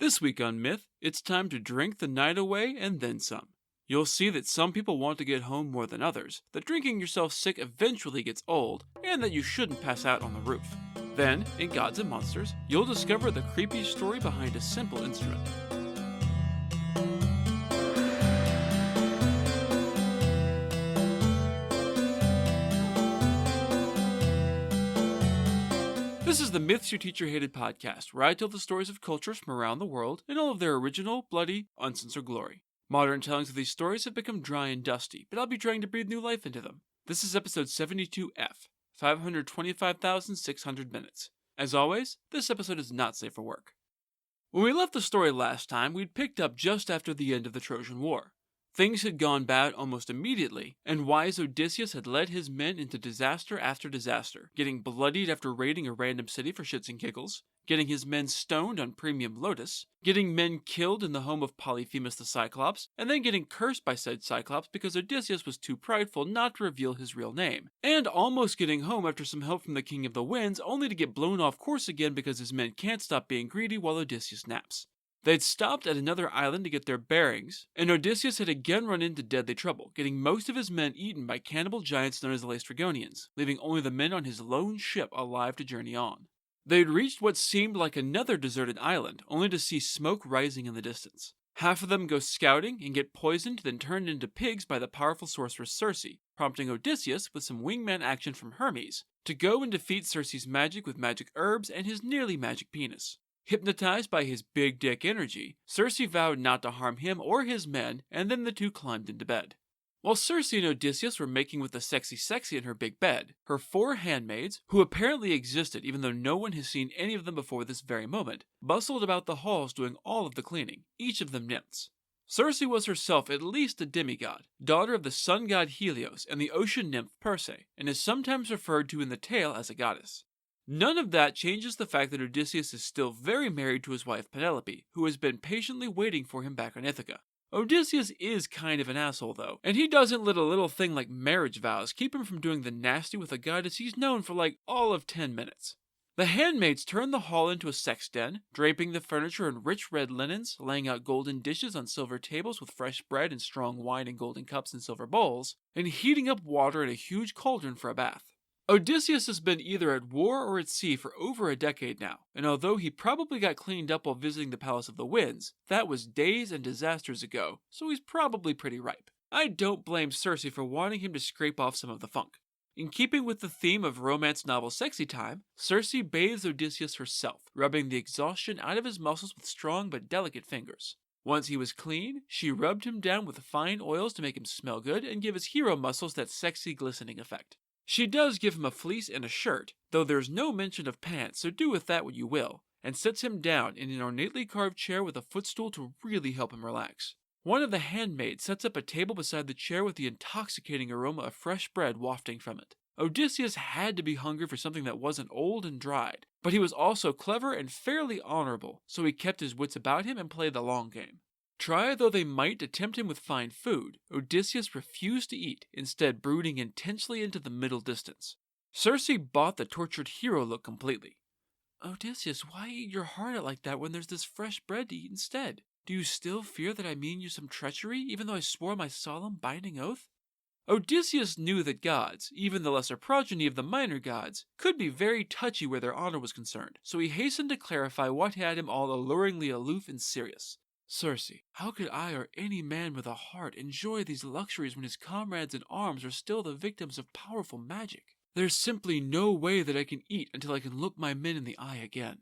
This week on Myth, it's time to drink the night away and then some. You'll see that some people want to get home more than others, that drinking yourself sick eventually gets old, and that you shouldn't pass out on the roof. Then, in Gods and Monsters, you'll discover the creepy story behind a simple instrument. This is the Myths Your Teacher Hated podcast, where I tell the stories of cultures from around the world in all of their original, bloody, uncensored glory. Modern tellings of these stories have become dry and dusty, but I'll be trying to breathe new life into them. This is episode 72F, 525,600 minutes. As always, this episode is not safe for work. When we left the story last time, we'd picked up just after the end of the Trojan War. Things had gone bad almost immediately, and wise Odysseus had led his men into disaster after disaster, getting bloodied after raiding a random city for shits and giggles, getting his men stoned on Premium Lotus, getting men killed in the home of Polyphemus the Cyclops, and then getting cursed by said Cyclops because Odysseus was too prideful not to reveal his real name, and almost getting home after some help from the King of the Winds only to get blown off course again because his men can't stop being greedy while Odysseus naps. They'd stopped at another island to get their bearings, and Odysseus had again run into deadly trouble, getting most of his men eaten by cannibal giants known as the Laestrygonians, leaving only the men on his lone ship alive to journey on. They'd reached what seemed like another deserted island, only to see smoke rising in the distance. Half of them go scouting and get poisoned, then turned into pigs by the powerful sorceress Circe, prompting Odysseus, with some wingman action from Hermes, to go and defeat Circe's magic with magic herbs and his nearly magic penis. Hypnotized by his big dick energy, Circe vowed not to harm him or his men, and then the two climbed into bed. While Circe and Odysseus were making with the sexy in her big bed, her 4 handmaids, who apparently existed even though no one has seen any of them before this very moment, bustled about the halls doing all of the cleaning, each of them nymphs. Circe was herself at least a demigod, daughter of the sun god Helios and the ocean nymph Perse, and is sometimes referred to in the tale as a goddess. None of that changes the fact that Odysseus is still very married to his wife Penelope, who has been patiently waiting for him back on Ithaca. Odysseus is kind of an asshole though, and he doesn't let a little thing like marriage vows keep him from doing the nasty with a goddess he's known for like all of 10 minutes. The handmaids turn the hall into a sex den, draping the furniture in rich red linens, laying out golden dishes on silver tables with fresh bread and strong wine in golden cups and silver bowls, and heating up water in a huge cauldron for a bath. Odysseus has been either at war or at sea for over a decade now, and although he probably got cleaned up while visiting the Palace of the Winds, that was days and disasters ago, so he's probably pretty ripe. I don't blame Circe for wanting him to scrape off some of the funk. In keeping with the theme of romance novel sexy time, Circe bathes Odysseus herself, rubbing the exhaustion out of his muscles with strong but delicate fingers. Once he was clean, she rubbed him down with fine oils to make him smell good and give his hero muscles that sexy glistening effect. She does give him a fleece and a shirt, though there's no mention of pants, so do with that what you will, and sits him down in an ornately carved chair with a footstool to really help him relax. One of the handmaids sets up a table beside the chair with the intoxicating aroma of fresh bread wafting from it. Odysseus had to be hungry for something that wasn't old and dried, but he was also clever and fairly honorable, so he kept his wits about him and played the long game. Try though they might to tempt him with fine food, Odysseus refused to eat, instead brooding intensely into the middle distance. Circe bought the tortured hero look completely. Odysseus, why eat your heart out like that when there's this fresh bread to eat instead? Do you still fear that I mean you some treachery, even though I swore my solemn binding oath? Odysseus knew that gods, even the lesser progeny of the minor gods, could be very touchy where their honor was concerned, so he hastened to clarify what had him all alluringly aloof and serious. Circe, how could I or any man with a heart enjoy these luxuries when his comrades in arms are still the victims of powerful magic? There's simply no way that I can eat until I can look my men in the eye again.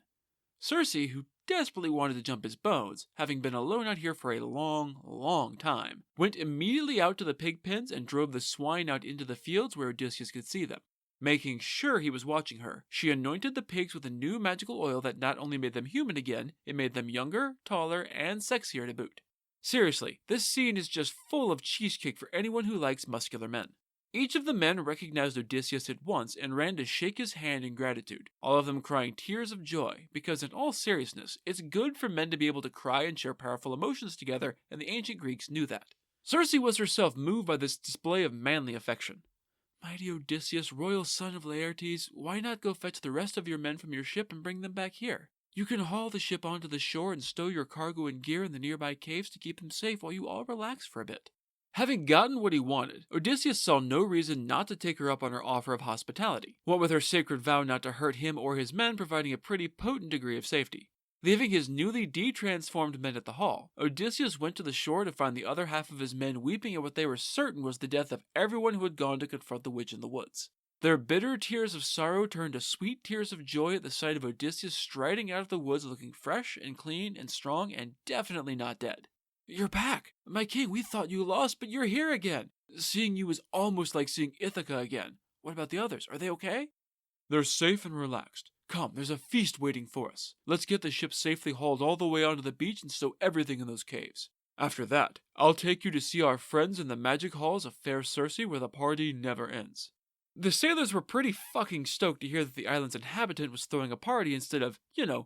Circe, who desperately wanted to jump his bones, having been alone out here for a long time, went immediately out to the pig pens and drove the swine out into the fields where Odysseus could see them. Making sure he was watching her, she anointed the pigs with a new magical oil that not only made them human again, it made them younger, taller, and sexier to boot. Seriously, this scene is just full of cheesecake for anyone who likes muscular men. Each of the men recognized Odysseus at once and ran to shake his hand in gratitude, all of them crying tears of joy, because in all seriousness, it's good for men to be able to cry and share powerful emotions together, and the ancient Greeks knew that. Circe was herself moved by this display of manly affection. Mighty Odysseus, royal son of Laertes, why not go fetch the rest of your men from your ship and bring them back here? You can haul the ship onto the shore and stow your cargo and gear in the nearby caves to keep them safe while you all relax for a bit." Having gotten what he wanted, Odysseus saw no reason not to take her up on her offer of hospitality, what with her sacred vow not to hurt him or his men providing a pretty potent degree of safety. Leaving his newly de-transformed men at the hall, Odysseus went to the shore to find the other half of his men weeping at what they were certain was the death of everyone who had gone to confront the witch in the woods. Their bitter tears of sorrow turned to sweet tears of joy at the sight of Odysseus striding out of the woods looking fresh and clean and strong and definitely not dead. "You're back! My king, we thought you lost, but you're here again! Seeing you was almost like seeing Ithaca again. What about the others? Are they okay?" "They're safe and relaxed. Come, there's a feast waiting for us. Let's get the ship safely hauled all the way onto the beach and stow everything in those caves. After that, I'll take you to see our friends in the magic halls of fair Circe where the party never ends." The sailors were pretty fucking stoked to hear that the island's inhabitant was throwing a party instead of,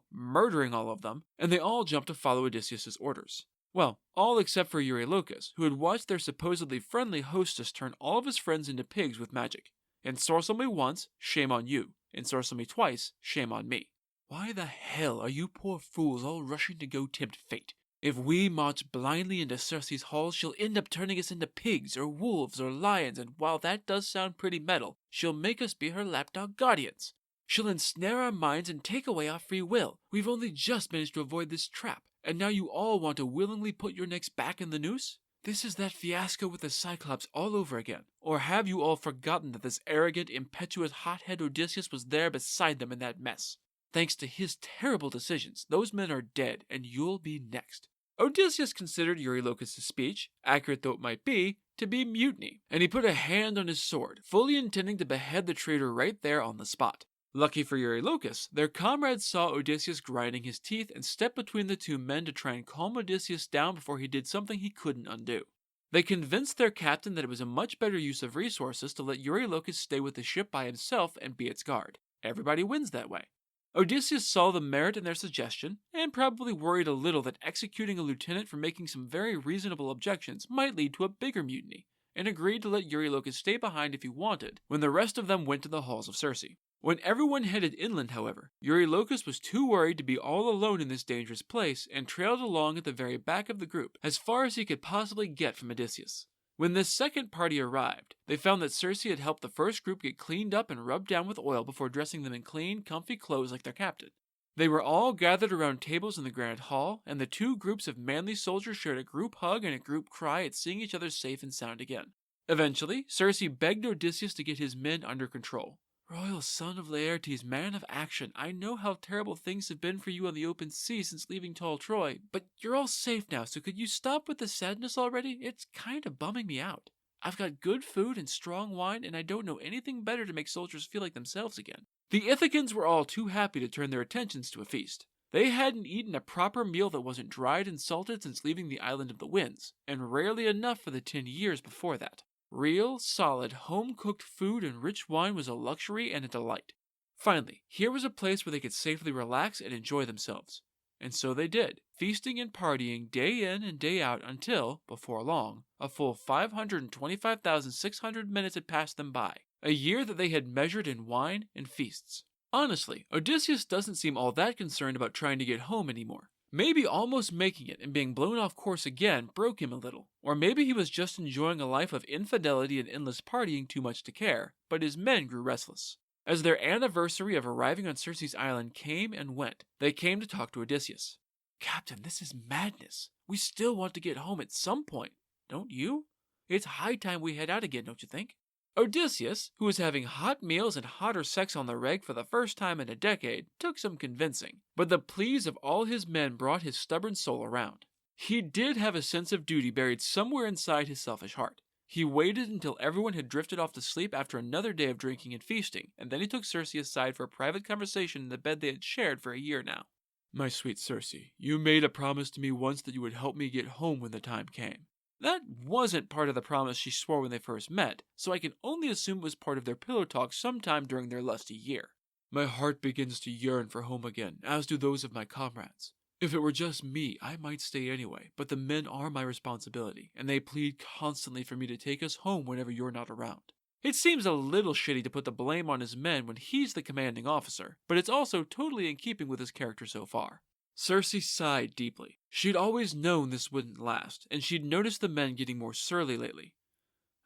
murdering all of them, and they all jumped to follow Odysseus' orders. Well, all except for Eurylochus, who had watched their supposedly friendly hostess turn all of his friends into pigs with magic. Ensorcel me once, shame on you. Ensorcel me twice, shame on me. Why the hell are you poor fools all rushing to go tempt fate? If we march blindly into Circe's halls, she'll end up turning us into pigs or wolves or lions, and while that does sound pretty metal, she'll make us be her lapdog guardians. She'll ensnare our minds and take away our free will. We've only just managed to avoid this trap, and now you all want to willingly put your necks back in the noose? This is that fiasco with the Cyclops all over again. Or have you all forgotten that this arrogant, impetuous hothead Odysseus was there beside them in that mess? Thanks to his terrible decisions, those men are dead, and you'll be next. Odysseus considered Eurylochus' speech, accurate though it might be, to be mutiny, and he put a hand on his sword, fully intending to behead the traitor right there on the spot. Lucky for Eurylochus, their comrades saw Odysseus grinding his teeth and stepped between the two men to try and calm Odysseus down before he did something he couldn't undo. They convinced their captain that it was a much better use of resources to let Eurylochus stay with the ship by himself and be its guard. Everybody wins that way. Odysseus saw the merit in their suggestion, and probably worried a little that executing a lieutenant for making some very reasonable objections might lead to a bigger mutiny, and agreed to let Eurylochus stay behind if he wanted, when the rest of them went to the halls of Circe. When everyone headed inland, however, Eurylochus was too worried to be all alone in this dangerous place, and trailed along at the very back of the group, as far as he could possibly get from Odysseus. When this second party arrived, they found that Circe had helped the first group get cleaned up and rubbed down with oil before dressing them in clean, comfy clothes like their captain. They were all gathered around tables in the grand hall, and the two groups of manly soldiers shared a group hug and a group cry at seeing each other safe and sound again. Eventually, Circe begged Odysseus to get his men under control. "Royal son of Laertes, man of action, I know how terrible things have been for you on the open sea since leaving tall Troy, but you're all safe now, so could you stop with the sadness already? It's kind of bumming me out. I've got good food and strong wine, and I don't know anything better to make soldiers feel like themselves again." The Ithacans were all too happy to turn their attentions to a feast. They hadn't eaten a proper meal that wasn't dried and salted since leaving the Island of the Winds, and rarely enough for the 10 years before that. Real, solid, home-cooked food and rich wine was a luxury and a delight. Finally, here was a place where they could safely relax and enjoy themselves. And so they did, feasting and partying day in and day out until, before long, a full 525,600 minutes had passed them by, a year that they had measured in wine and feasts. Honestly, Odysseus doesn't seem all that concerned about trying to get home anymore. Maybe almost making it and being blown off course again broke him a little, or maybe he was just enjoying a life of infidelity and endless partying too much to care, but his men grew restless. As their anniversary of arriving on Circe's island came and went, they came to talk to Odysseus. "Captain, this is madness. We still want to get home at some point, don't you? It's high time we head out again, don't you think?" Odysseus, who was having hot meals and hotter sex on the reg for the first time in a decade, took some convincing, but the pleas of all his men brought his stubborn soul around. He did have a sense of duty buried somewhere inside his selfish heart. He waited until everyone had drifted off to sleep after another day of drinking and feasting, and then he took Circe aside for a private conversation in the bed they had shared for a year now. "My sweet Circe, you made a promise to me once that you would help me get home when the time came. That wasn't part of the promise she swore when they first met, so I can only assume it was part of their pillow talk sometime during their lusty year. My heart begins to yearn for home again, as do those of my comrades. If it were just me, I might stay anyway, but the men are my responsibility, and they plead constantly for me to take us home whenever you're not around. It seems a little shitty to put the blame on his men when he's the commanding officer, but it's also totally in keeping with his character so far. Cersei sighed deeply. She'd always known this wouldn't last, and she'd noticed the men getting more surly lately.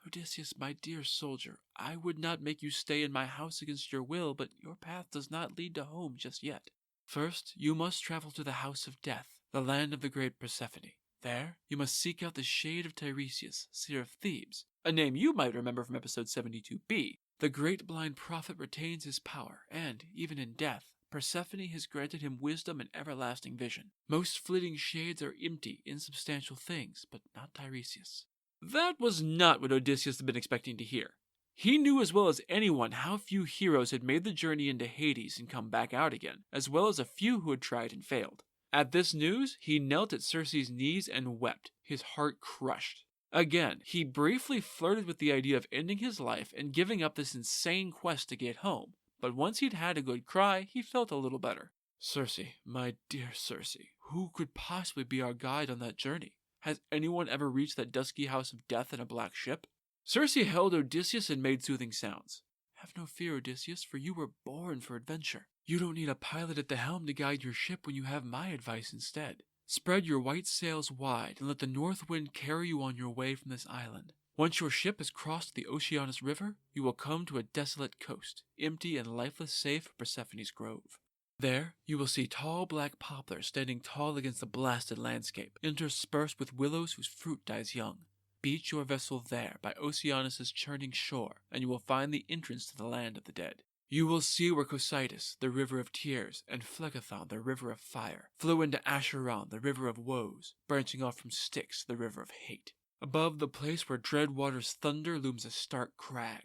Odysseus, my dear soldier, I would not make you stay in my house against your will, but your path does not lead to home just yet. First, you must travel to the House of Death, the land of the great Persephone. There, you must seek out the shade of Tiresias, seer of Thebes, a name you might remember from episode 72b. The great blind prophet retains his power, and, even in death, Persephone has granted him wisdom and everlasting vision. Most flitting shades are empty, insubstantial things, but not Tiresias. That was not what Odysseus had been expecting to hear. He knew as well as anyone how few heroes had made the journey into Hades and come back out again, as well as a few who had tried and failed. At this news, he knelt at Cersei's knees and wept, his heart crushed. Again, he briefly flirted with the idea of ending his life and giving up this insane quest to get home, but once he'd had a good cry, he felt a little better. Cersei, my dear Cersei, who could possibly be our guide on that journey? Has anyone ever reached that dusky house of death in a black ship? Cersei held Odysseus and made soothing sounds. Have no fear, Odysseus, for you were born for adventure. You don't need a pilot at the helm to guide your ship when you have my advice instead. Spread your white sails wide and let the north wind carry you on your way from this island. Once your ship has crossed the Oceanus River, you will come to a desolate coast, empty and lifeless save for Persephone's grove. There, you will see tall black poplars standing tall against the blasted landscape, interspersed with willows whose fruit dies young. Beach your vessel there by Oceanus's churning shore, and you will find the entrance to the land of the dead. You will see where Cocytus, the river of tears, and Phlegethon, the river of fire, flow into Acheron, the river of woes, branching off from Styx, the river of hate. Above the place where dread waters thunder looms a stark crag.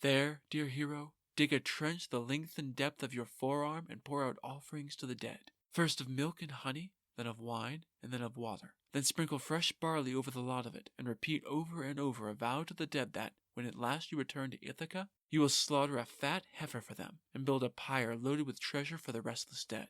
There, dear hero, dig a trench the length and depth of your forearm and pour out offerings to the dead. First of milk and honey, then of wine, and then of water. Then sprinkle fresh barley over the lot of it, and repeat over and over a vow to the dead that, when at last you return to Ithaca, you will slaughter a fat heifer for them, and build a pyre loaded with treasure for the restless dead.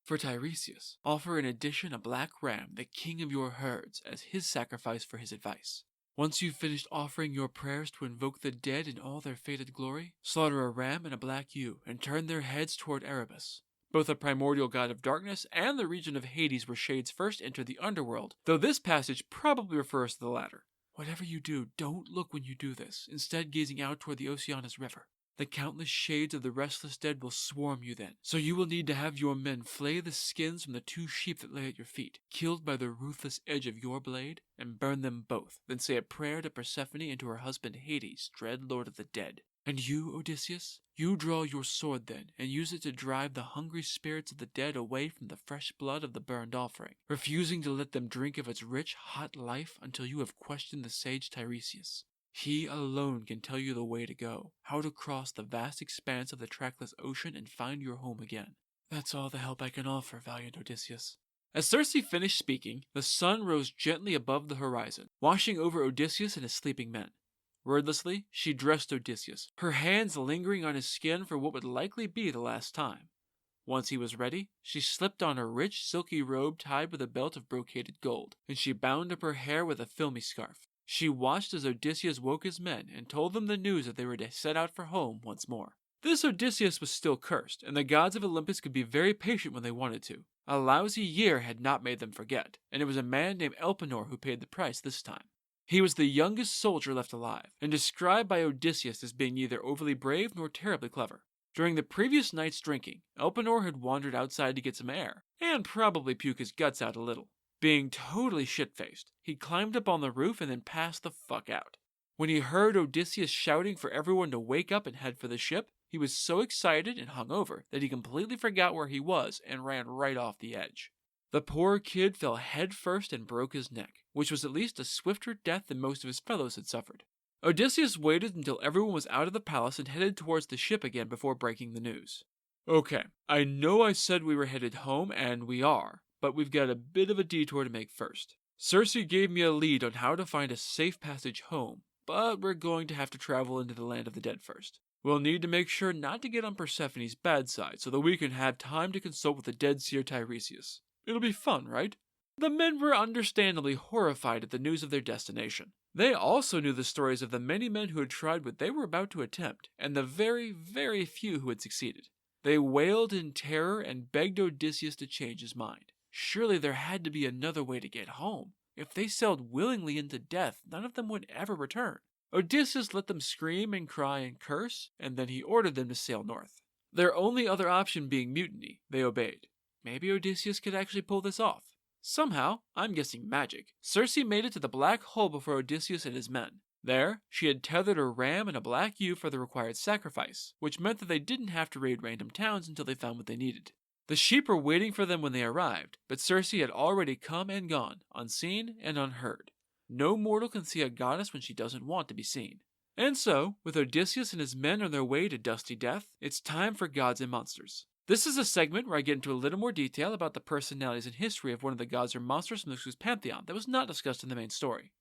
For Tiresias, offer in addition a black ram, the king of your herds, as his sacrifice for his advice. Once you've finished offering your prayers to invoke the dead in all their fated glory, slaughter a ram and a black ewe, and turn their heads toward Erebus, both a primordial god of darkness and the region of Hades where shades first enter the underworld, though this passage probably refers to the latter. Whatever you do, don't look when you do this, instead gazing out toward the Oceanus River. The countless shades of the restless dead will swarm you then, so you will need to have your men flay the skins from the 2 sheep that lay at your feet, killed by the ruthless edge of your blade, and burn them both, then say a prayer to Persephone and to her husband Hades, dread lord of the dead. And you, Odysseus, you draw your sword then, and use it to drive the hungry spirits of the dead away from the fresh blood of the burned offering, refusing to let them drink of its rich, hot life until you have questioned the sage Tiresias. He alone can tell you the way to go, how to cross the vast expanse of the trackless ocean and find your home again. That's all the help I can offer, valiant Odysseus. As Cersei finished speaking, the sun rose gently above the horizon, washing over Odysseus and his sleeping men. Wordlessly, she dressed Odysseus, her hands lingering on his skin for what would likely be the last time. Once he was ready, she slipped on a rich, silky robe tied with a belt of brocaded gold, and she bound up her hair with a filmy scarf. She watched as Odysseus woke his men and told them the news that they were to set out for home once more. This Odysseus was still cursed, and the gods of Olympus could be very patient when they wanted to. A lousy year had not made them forget, and it was a man named Elpenor who paid the price this time. He was the youngest soldier left alive, and described by Odysseus as being neither overly brave nor terribly clever. During the previous night's drinking, Elpenor had wandered outside to get some air, and probably puke his guts out a little. Being totally shit-faced, he climbed up on the roof and then passed the fuck out. When he heard Odysseus shouting for everyone to wake up and head for the ship, he was so excited and hungover that he completely forgot where he was and ran right off the edge. The poor kid fell head first and broke his neck, which was at least a swifter death than most of his fellows had suffered. Odysseus waited until everyone was out of the palace and headed towards the ship again before breaking the news. Okay, I know I said we were headed home, and we are, but we've got a bit of a detour to make first. Cersei gave me a lead on how to find a safe passage home, but we're going to have to travel into the land of the dead first. We'll need to make sure not to get on Persephone's bad side so that we can have time to consult with the dead seer Tiresias. It'll be fun, right? The men were understandably horrified at the news of their destination. They also knew the stories of the many men who had tried what they were about to attempt, and the very, very few who had succeeded. They wailed in terror and begged Odysseus to change his mind. Surely there had to be another way to get home. If they sailed willingly into death, none of them would ever return. Odysseus let them scream and cry and curse, and then he ordered them to sail north. Their only other option being mutiny, they obeyed. Maybe Odysseus could actually pull this off. Somehow, I'm guessing magic, Circe made it to the black hole before Odysseus and his men. There, she had tethered a ram and a black ewe for the required sacrifice, which meant that they didn't have to raid random towns until they found what they needed. The sheep were waiting for them when they arrived, but Circe had already come and gone, unseen and unheard. No mortal can see a goddess when she doesn't want to be seen. And so, with Odysseus and his men on their way to dusty death, it's time for Gods and Monsters. This is a segment where I get into a little more detail about the personalities and history of one of the gods or monsters from the Zeus pantheon that was not discussed in the main story.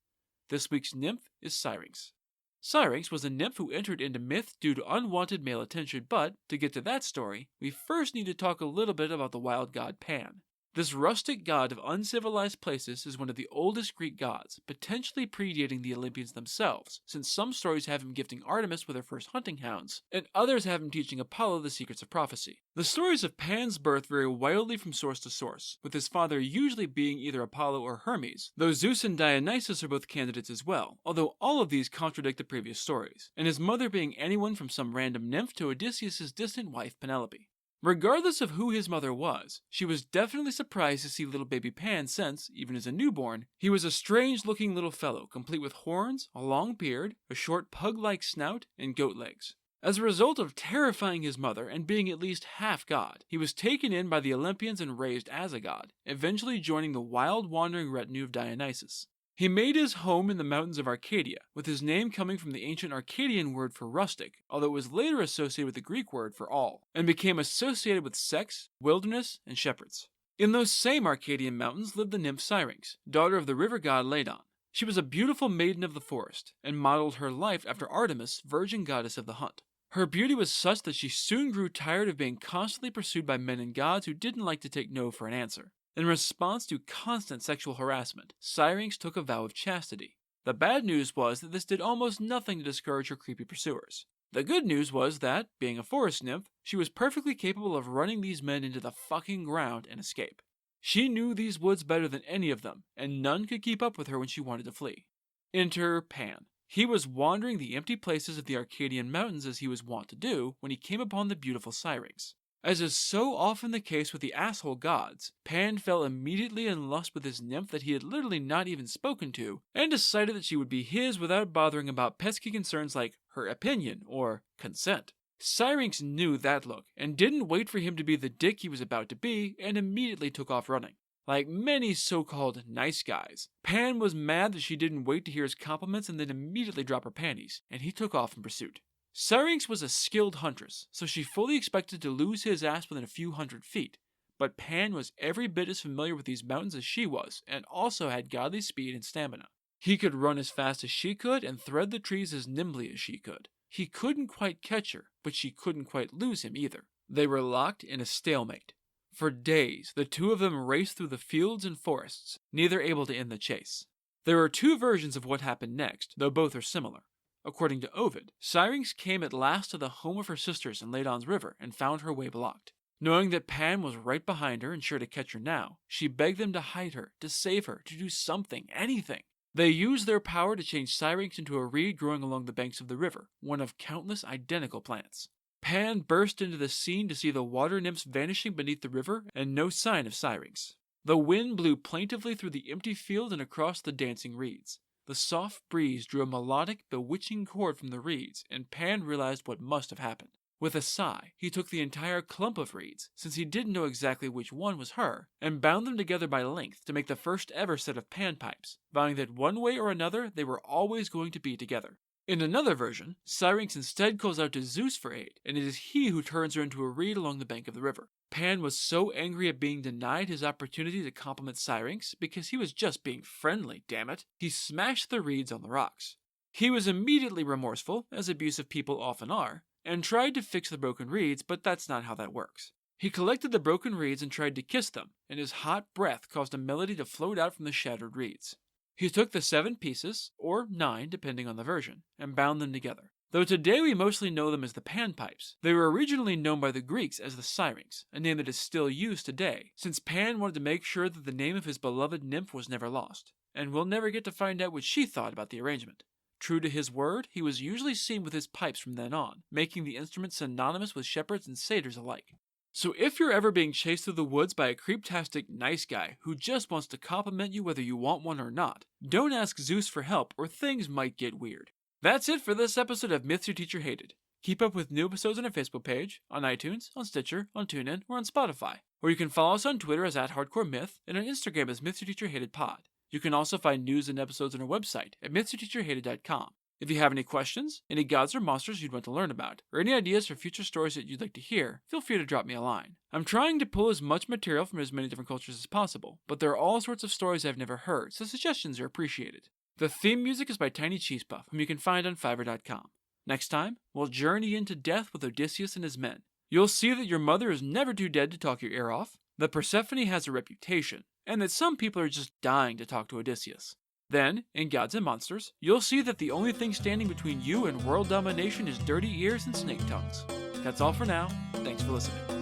This week's nymph is Syrinx. Syrinx was a nymph who entered into myth due to unwanted male attention, but to get to that story, we first need to talk a little bit about the wild god Pan. This rustic god of uncivilized places is one of the oldest Greek gods, potentially predating the Olympians themselves, since some stories have him gifting Artemis with her first hunting hounds, and others have him teaching Apollo the secrets of prophecy. The stories of Pan's birth vary wildly from source to source, with his father usually being either Apollo or Hermes, though Zeus and Dionysus are both candidates as well, although all of these contradict the previous stories, and his mother being anyone from some random nymph to Odysseus' distant wife Penelope. Regardless of who his mother was, she was definitely surprised to see little baby Pan since, even as a newborn, he was a strange-looking little fellow, complete with horns, a long beard, a short pug-like snout, and goat legs. As a result of terrifying his mother and being at least half god, he was taken in by the Olympians and raised as a god, eventually joining the wild wandering retinue of Dionysus. He made his home in the mountains of Arcadia, with his name coming from the ancient Arcadian word for rustic, although it was later associated with the Greek word for all, and became associated with sex, wilderness, and shepherds. In those same Arcadian mountains lived the nymph Syrinx, daughter of the river god Ladon. She was a beautiful maiden of the forest, and modeled her life after Artemis, virgin goddess of the hunt. Her beauty was such that she soon grew tired of being constantly pursued by men and gods who didn't like to take no for an answer. In response to constant sexual harassment, Syrinx took a vow of chastity. The bad news was that this did almost nothing to discourage her creepy pursuers. The good news was that, being a forest nymph, she was perfectly capable of running these men into the fucking ground and escape. She knew these woods better than any of them, and none could keep up with her when she wanted to flee. Enter Pan. He was wandering the empty places of the Arcadian mountains as he was wont to do when he came upon the beautiful Syrinx. As is so often the case with the asshole gods, Pan fell immediately in lust with this nymph that he had literally not even spoken to, and decided that she would be his without bothering about pesky concerns like her opinion or consent. Syrinx knew that look, and didn't wait for him to be the dick he was about to be, and immediately took off running. Like many so-called nice guys, Pan was mad that she didn't wait to hear his compliments and then immediately drop her panties, and he took off in pursuit. Syrinx was a skilled huntress, so she fully expected to lose his ass within a few hundred feet, but Pan was every bit as familiar with these mountains as she was, and also had godly speed and stamina. He could run as fast as she could and thread the trees as nimbly as she could. He couldn't quite catch her, but she couldn't quite lose him either. They were locked in a stalemate. For days, the two of them raced through the fields and forests, neither able to end the chase. There are two versions of what happened next, though both are similar. According to Ovid, Syrinx came at last to the home of her sisters in Ladon's river and found her way blocked. Knowing that Pan was right behind her and sure to catch her now, she begged them to hide her, to save her, to do something, anything. They used their power to change Syrinx into a reed growing along the banks of the river, one of countless identical plants. Pan burst into the scene to see the water nymphs vanishing beneath the river and no sign of Syrinx. The wind blew plaintively through the empty field and across the dancing reeds. The soft breeze drew a melodic, bewitching chord from the reeds, and Pan realized what must have happened. With a sigh, he took the entire clump of reeds, since he didn't know exactly which one was her, and bound them together by length to make the first ever set of panpipes, vowing that one way or another they were always going to be together. In another version, Syrinx instead calls out to Zeus for aid, and it is he who turns her into a reed along the bank of the river. Pan was so angry at being denied his opportunity to compliment Syrinx, because he was just being friendly, damn it, he smashed the reeds on the rocks. He was immediately remorseful, as abusive people often are, and tried to fix the broken reeds, but that's not how that works. He collected the broken reeds and tried to kiss them, and his hot breath caused a melody to float out from the shattered reeds. He took the 7 pieces, or 9 depending on the version, and bound them together. Though today we mostly know them as the panpipes, they were originally known by the Greeks as the syrinx, a name that is still used today, since Pan wanted to make sure that the name of his beloved nymph was never lost, and we'll never get to find out what she thought about the arrangement. True to his word, he was usually seen with his pipes from then on, making the instrument synonymous with shepherds and satyrs alike. So if you're ever being chased through the woods by a creeptastic nice guy who just wants to compliment you whether you want one or not, don't ask Zeus for help or things might get weird. That's it for this episode of Myths Your Teacher Hated. Keep up with new episodes on our Facebook page, on iTunes, on Stitcher, on TuneIn, or on Spotify. Or you can follow us on Twitter as @HardcoreMyth and on Instagram as Myths Your Teacher Hated Pod. You can also find news and episodes on our website at mythsyourteacherhated.com. If you have any questions, any gods or monsters you'd want to learn about, or any ideas for future stories that you'd like to hear, feel free to drop me a line. I'm trying to pull as much material from as many different cultures as possible, but there are all sorts of stories I've never heard, so suggestions are appreciated. The theme music is by Tiny Cheese Puff, whom you can find on Fiverr.com. Next time, we'll journey into death with Odysseus and his men. You'll see that your mother is never too dead to talk your ear off, that Persephone has a reputation, and that some people are just dying to talk to Odysseus. Then, in Gods and Monsters, you'll see that the only thing standing between you and world domination is dirty ears and snake tongues. That's all for now. Thanks for listening.